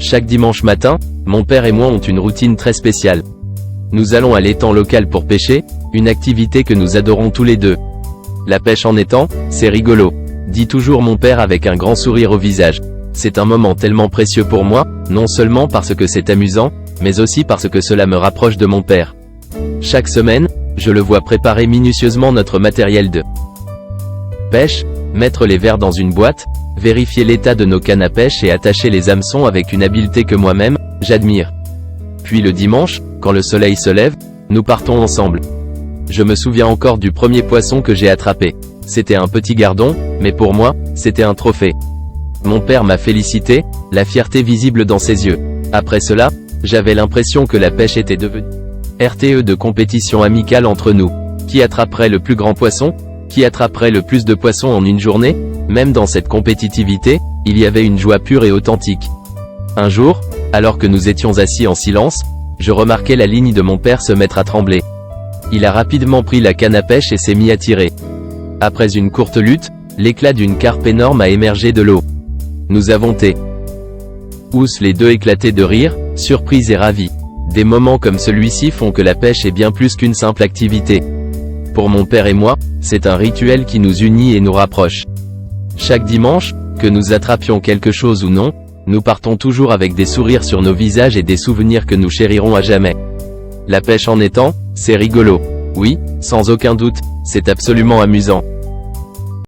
Chaque dimanche matin, mon père et moi ont une routine très spéciale. Nous allons à l'étang local pour pêcher, une activité que nous adorons tous les deux. La pêche en étang, c'est rigolo, dit toujours mon père avec un grand sourire au visage. C'est un moment tellement précieux pour moi, non seulement parce que c'est amusant, mais aussi parce que cela me rapproche de mon père. Chaque semaine, je le vois préparer minutieusement notre matériel de pêche, mettre les vers dans une boîte, vérifier l'état de nos cannes à pêche et attacher les hameçons avec une habileté que moi-même, j'admire. Puis le dimanche, quand le soleil se lève, nous partons ensemble. Je me souviens encore du premier poisson que j'ai attrapé. C'était un petit gardon, mais pour moi, c'était un trophée. Mon père m'a félicité, la fierté visible dans ses yeux. Après cela, j'avais l'impression que la pêche était devenue RTE de compétition amicale entre nous. Qui attraperait le plus grand poisson? Qui attraperait le plus de poissons en une journée? Même dans cette compétitivité, il y avait une joie pure et authentique. Un jour, alors que nous étions assis en silence, je remarquai la ligne de mon père se mettre à trembler. Il a rapidement pris la canne à pêche et s'est mis à tirer. Après une courte lutte, l'éclat d'une carpe énorme a émergé de l'eau. Nous avons tous les deux éclaté de rire, surpris et ravis. Des moments comme celui-ci font que la pêche est bien plus qu'une simple activité. Pour mon père et moi, c'est un rituel qui nous unit et nous rapproche. Chaque dimanche, que nous attrapions quelque chose ou non, nous partons toujours avec des sourires sur nos visages et des souvenirs que nous chérirons à jamais. La pêche en étang, c'est rigolo. Oui, sans aucun doute, c'est absolument amusant.